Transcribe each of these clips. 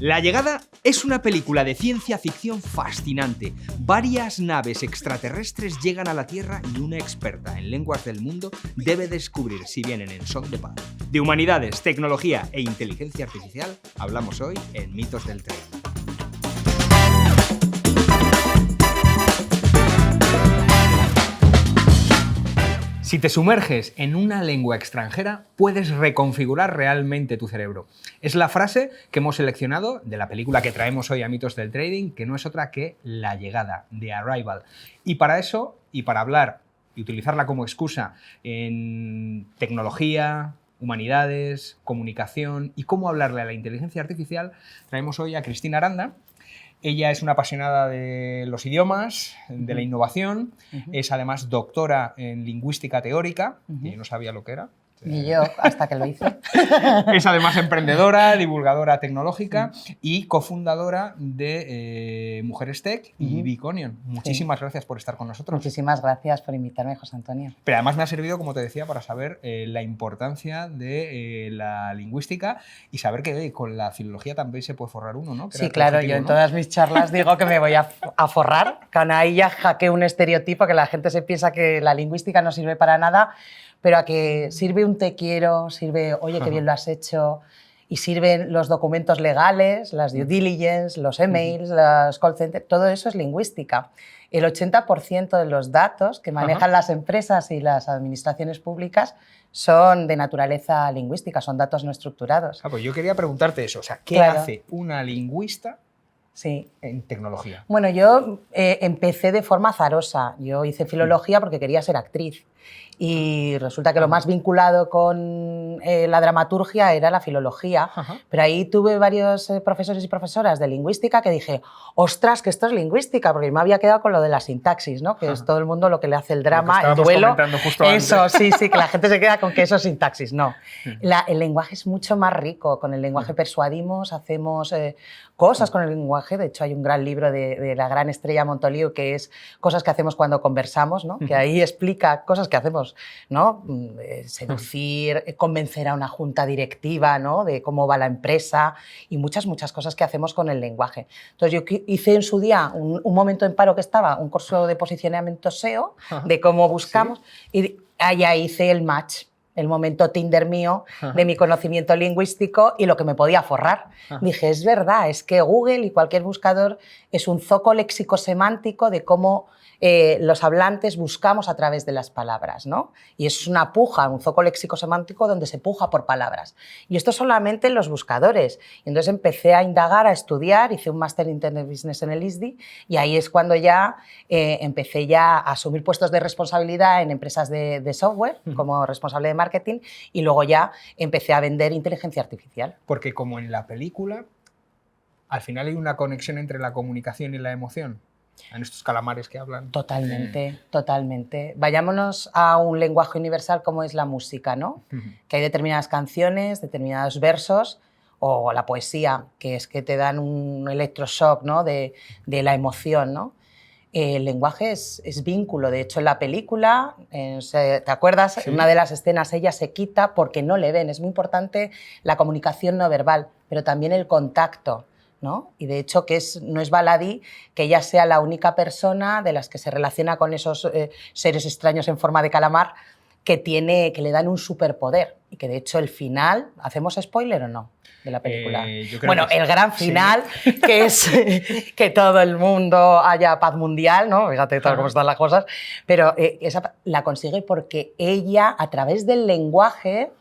La llegada es una película de ciencia ficción fascinante. Varias naves extraterrestres llegan a la Tierra y una experta en lenguas del mundo debe descubrir si vienen en son de paz. De humanidades, tecnología e inteligencia artificial hablamos hoy en Mitos del Trading. Si te sumerges en una lengua extranjera, puedes reconfigurar realmente tu cerebro. Es la frase que hemos seleccionado de la película que traemos hoy a Mitos del Trading, que no es otra que La llegada, The Arrival. Y para eso, y para hablar y utilizarla como excusa en tecnología, humanidades, comunicación y cómo hablarle a la inteligencia artificial, traemos hoy a Cristina Aranda. Ella es una apasionada de los idiomas, de la innovación, es además doctora en lingüística teórica, que yo no sabía lo que era. Ni yo, hasta que lo hice. Es además emprendedora, divulgadora tecnológica y cofundadora de Mujeres Tech y Big Onion. Muchísimas gracias por estar con nosotros. Muchísimas gracias por invitarme, José Antonio. Pero además me ha servido, como te decía, para saber la importancia de la lingüística y saber que con la filología también se puede forrar uno, ¿no? Sí, claro, yo en todas mis charlas digo que me voy a forrar, que ahí ya hackeo un estereotipo, que la gente se piensa que la lingüística no sirve para nada, pero a que sirve un te quiero, sirve oye, qué bien lo has hecho, y sirven los documentos legales, las due diligence, los emails, los call centers, todo eso es lingüística. El 80% de los datos que manejan las empresas y las administraciones públicas son de naturaleza lingüística, son datos no estructurados. Pues yo quería preguntarte eso, o sea, ¿qué hace una lingüista en tecnología? Bueno, yo empecé de forma azarosa. Yo hice filología porque quería ser actriz y resulta que lo más vinculado con la dramaturgia era la filología, pero ahí tuve varios profesores y profesoras de lingüística que dije, ostras, que esto es lingüística, porque me había quedado con lo de la sintaxis, ¿no? Que es todo el mundo lo que le hace el drama, el duelo. Eso, sí, que la gente se queda con que eso es sintaxis. No, el lenguaje es mucho más rico. Con el lenguaje persuadimos, hacemos cosas con el lenguaje. De hecho, hay un gran libro de la gran Estrella Montoliu que es Cosas que hacemos cuando conversamos, ¿no? Que ahí explica cosas que hacemos, ¿no? Seducir, convencer a una junta directiva, ¿no? De cómo va la empresa y muchas cosas que hacemos con el lenguaje. Entonces, yo hice en su día, un momento en paro que estaba, un curso de posicionamiento SEO, de cómo buscamos, y allá hice el match. El momento Tinder mío, de mi conocimiento lingüístico y lo que me podía forrar. Dije, es verdad, es que Google y cualquier buscador es un zoco léxico-semántico de cómo los hablantes buscamos a través de las palabras, ¿no? Y es una puja, un zoco léxico-semántico donde se puja por palabras. Y esto solamente en los buscadores. Y entonces empecé a indagar, a estudiar, hice un máster en Internet Business en el ISDI y ahí es cuando ya empecé ya a asumir puestos de responsabilidad en empresas de software como responsable de marketing y luego ya empecé a vender inteligencia artificial. Porque como en la película, al final hay una conexión entre la comunicación y la emoción. En estos calamares que hablan. Totalmente. Vayámonos a un lenguaje universal como es la música, ¿no? Que hay determinadas canciones, determinados versos, o la poesía, que es que te dan un electroshock, ¿no? de la emoción, ¿no? El lenguaje es vínculo. De hecho, en la película, ¿te acuerdas? Sí. En una de las escenas ella se quita porque no le ven. Es muy importante la comunicación no verbal, pero también el contacto, ¿no? Y de hecho no es baladí que ella sea la única persona de las que se relaciona con esos seres extraños en forma de calamar que le dan un superpoder y que de hecho el final, ¿hacemos spoiler o no de la película? Bueno, el gran final, que es que todo el mundo haya paz mundial, ¿no? Fíjate tal cómo están las cosas, pero esa la consigue porque ella, a través del lenguaje,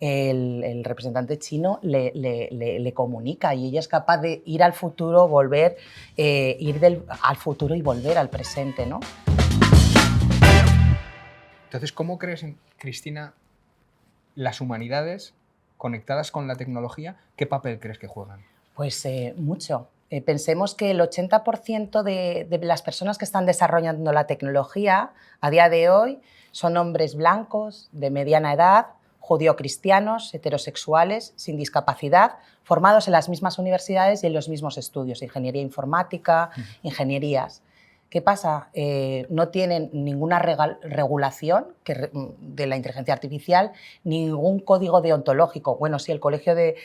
el representante chino le comunica y ella es capaz de ir al futuro, volver, al futuro y volver al presente, ¿no? Entonces, ¿cómo crees, Cristina, las humanidades conectadas con la tecnología, qué papel crees que juegan? Pues mucho. Pensemos que el 80% de las personas que están desarrollando la tecnología a día de hoy son hombres blancos, de mediana edad, judio-cristianos, heterosexuales, sin discapacidad, formados en las mismas universidades y en los mismos estudios, ingeniería informática, ingenierías. ¿Qué pasa? No tienen ninguna regulación de la inteligencia artificial, ningún código deontológico. Bueno, sí, el Colegio de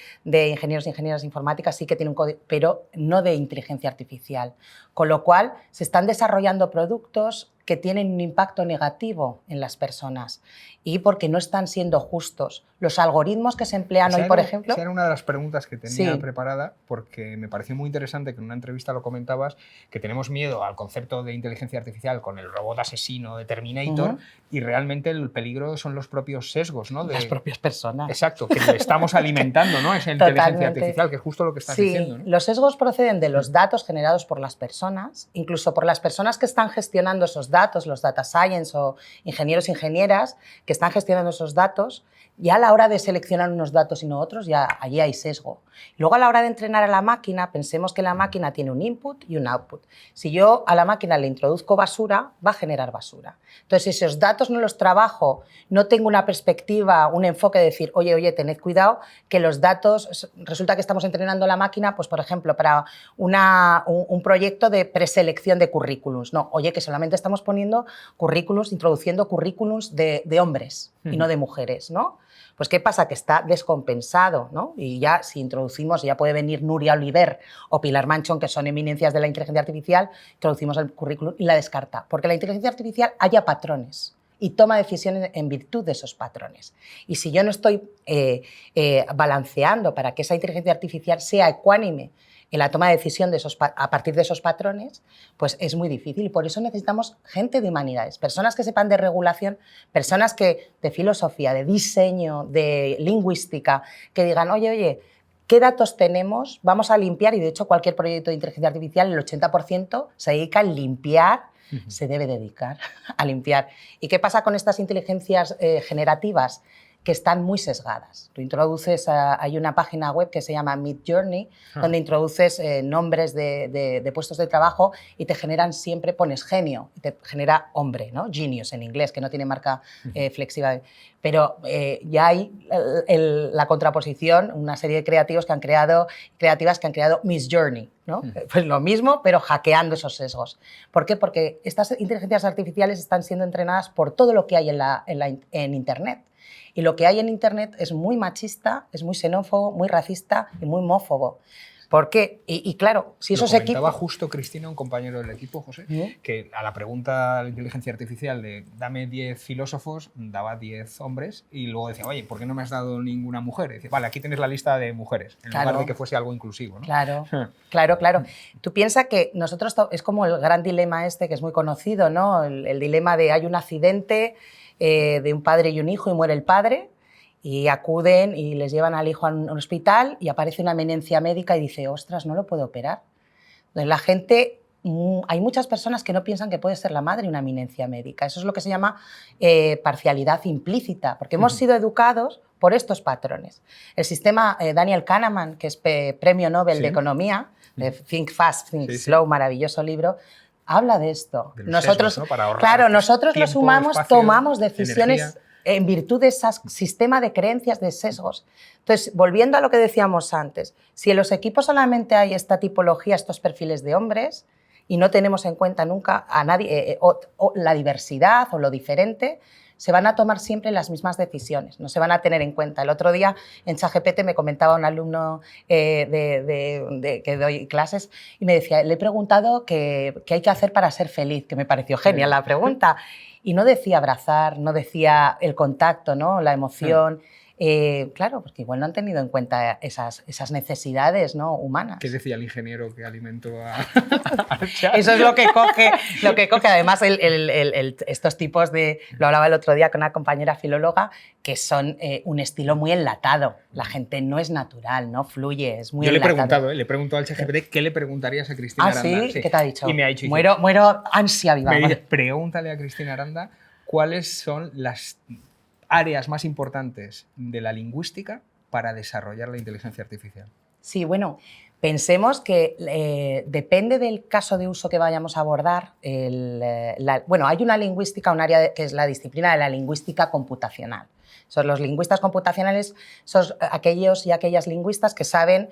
Ingenieros e Ingenieras Informáticas sí que tiene un código, pero no de inteligencia artificial. Con lo cual, se están desarrollando productos que tienen un impacto negativo en las personas y porque no están siendo justos. Los algoritmos que se emplean hoy, por ejemplo... Esa era una de las preguntas que tenía Sí. preparada, porque me pareció muy interesante que en una entrevista lo comentabas, que tenemos miedo al concepto de inteligencia artificial con el robot asesino de Terminator, y realmente el peligro son los propios sesgos, ¿no? Las propias personas. Exacto, que le estamos alimentando, ¿no? Esa inteligencia artificial, que es justo lo que estás diciendo, ¿no? Los sesgos proceden de los datos generados por las personas, incluso por las personas que están gestionando esos datos, los data science o ingenieros e ingenieras que están gestionando esos datos. Ya a la hora de seleccionar unos datos y no otros, ya allí hay sesgo. Luego, a la hora de entrenar a la máquina, pensemos que la máquina tiene un input y un output. Si yo a la máquina le introduzco basura, va a generar basura. Entonces, si esos datos no los trabajo, no tengo una perspectiva, un enfoque de decir, oye, tened cuidado, que los datos, resulta que estamos entrenando a la máquina, pues, por ejemplo, para un proyecto de preselección de currículums. No, oye, que solamente estamos poniendo currículums, introduciendo currículums de hombres y no de mujeres, ¿no? Pues ¿qué pasa? Que está descompensado, ¿no? Y ya si introducimos, ya puede venir Nuria Oliver o Pilar Manchón, que son eminencias de la inteligencia artificial, introducimos el currículum y la descarta. Porque la inteligencia artificial haya patrones y toma decisiones en virtud de esos patrones. Y si yo no estoy balanceando para que esa inteligencia artificial sea ecuánime en la toma de decisión a partir de esos patrones, pues es muy difícil. Y por eso necesitamos gente de humanidades, personas que sepan de regulación, personas de filosofía, de diseño, de lingüística, que digan, oye, ¿qué datos tenemos? Vamos a limpiar, y de hecho cualquier proyecto de inteligencia artificial, el 80% se dedica a limpiar, se debe dedicar a limpiar. ¿Y qué pasa con estas inteligencias generativas? Que están muy sesgadas. Tú introduces, hay una página web que se llama Midjourney, donde introduces nombres de puestos de trabajo y te generan siempre, pones genio, y te genera hombre, ¿no? Genius en inglés, que no tiene marca flexiva. Pero ya hay la contraposición, una serie de creativas que han creado Miss Journey, ¿no? Pues lo mismo, pero hackeando esos sesgos. ¿Por qué? Porque estas inteligencias artificiales están siendo entrenadas por todo lo que hay en Internet. Y lo que hay en Internet es muy machista, es muy xenófobo, muy racista y muy homófobo. ¿Por qué? Y claro, si esos equipos... Lo comentaba justo Cristina, un compañero del equipo, José, que a la pregunta de la inteligencia artificial de dame 10 filósofos, daba 10 hombres y luego decía, oye, ¿por qué no me has dado ninguna mujer? Y decía, vale, aquí tienes la lista de mujeres, en lugar de que fuese algo inclusivo, ¿no? Claro. Tú piensas que nosotros, es como el gran dilema este, que es muy conocido, ¿no? El dilema de hay un accidente de un padre y un hijo y muere el padre, y acuden y les llevan al hijo a un hospital y aparece una eminencia médica y dice, ostras, no lo puedo operar. Entonces, la gente, hay muchas personas que no piensan que puede ser la madre una eminencia médica. Eso es lo que se llama parcialidad implícita, porque hemos sido educados por estos patrones. El sistema Daniel Kahneman, que es premio Nobel de Economía, de Think Fast, Think Slow, maravilloso libro, habla de esto. De Nosotros, sesgos, ¿no? Para ahorrar claro, nosotros tiempo, los humanos espacio, tomamos decisiones energía, en virtud de ese sistema de creencias, de sesgos. Entonces, volviendo a lo que decíamos antes, si en los equipos solamente hay esta tipología, estos perfiles de hombres, y no tenemos en cuenta nunca a nadie, o la diversidad o lo diferente, se van a tomar siempre las mismas decisiones, no se van a tener en cuenta. El otro día en ChatGPT me comentaba un alumno que doy clases y me decía, le he preguntado qué hay que hacer para ser feliz, que me pareció genial la pregunta. Y no decía abrazar, no decía el contacto, ¿no? La emoción. Claro, porque igual no han tenido en cuenta esas necesidades, ¿no? humanas. ¿Qué decía el ingeniero que alimentó al chat? Eso es lo que coge. Además, estos tipos lo hablaba el otro día con una compañera filóloga, que son un estilo muy enlatado. La gente no es natural, no fluye, es muy enlatado. Le he preguntado al ChatGPT qué le preguntarías a Cristina Aranda. ¿Sí? ¿Qué te ha dicho? Y me ha dicho... Muero ansia viva. Me dice, pregúntale a Cristina Aranda cuáles son las áreas más importantes de la lingüística para desarrollar la inteligencia artificial. Sí, bueno, pensemos que depende del caso de uso que vayamos a abordar. Hay una lingüística, un área que es la disciplina de la lingüística computacional. Son los lingüistas computacionales, son aquellos y aquellas lingüistas que saben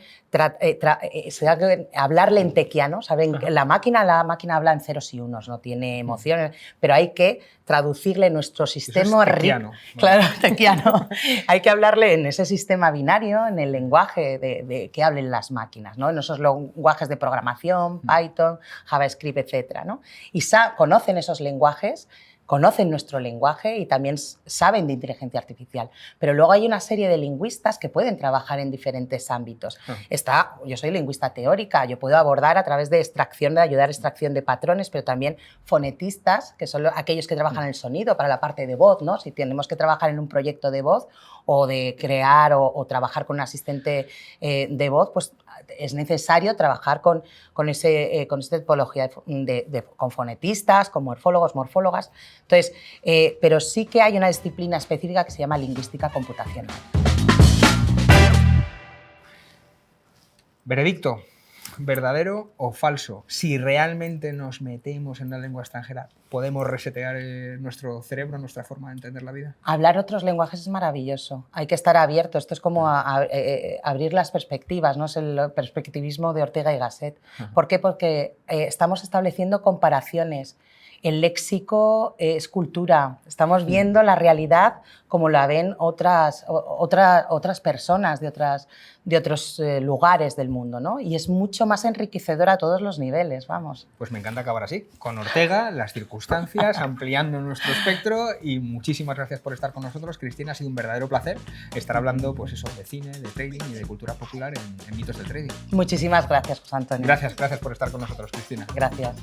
hablar lentequiano, saben que la máquina habla en ceros y unos, no tiene emociones, pero hay que traducirle nuestro sistema tequiano. Claro, tequiano. Hay que hablarle en ese sistema binario, en el lenguaje que hablen las máquinas, ¿no? En esos lenguajes de programación, Python, JavaScript, etc., ¿no? Y conocen esos lenguajes, conocen nuestro lenguaje y también saben de inteligencia artificial. Pero luego hay una serie de lingüistas que pueden trabajar en diferentes ámbitos. Yo soy lingüista teórica, yo puedo abordar a través de ayudar a extracción de patrones, pero también fonetistas, que son aquellos que trabajan el sonido para la parte de voz, ¿no? Si tenemos que trabajar en un proyecto de voz o de crear o trabajar con un asistente de voz, pues es necesario trabajar con esta tipología con fonetistas, con morfólogos, morfólogas. Entonces, pero sí que hay una disciplina específica que se llama lingüística computacional. Veredicto, ¿verdadero o falso? Si realmente nos metemos en una lengua extranjera, ¿podemos resetear nuestro cerebro, nuestra forma de entender la vida? Hablar otros lenguajes es maravilloso. Hay que estar abierto. Esto es como abrir las perspectivas, ¿no? Es el perspectivismo de Ortega y Gasset. ¿Por qué? Porque estamos estableciendo comparaciones. El léxico es cultura. Estamos viendo la realidad como la ven otras personas de otros lugares del mundo, ¿no? Y es mucho más enriquecedor a todos los niveles, vamos. Pues me encanta acabar así, con Ortega, las circunstancias, ampliando nuestro espectro, y muchísimas gracias por estar con nosotros, Cristina. Ha sido un verdadero placer estar hablando, pues eso, de cine, de trading y de cultura popular en Mitos del Trading. Muchísimas gracias, José Antonio. Gracias por estar con nosotros, Cristina. Gracias.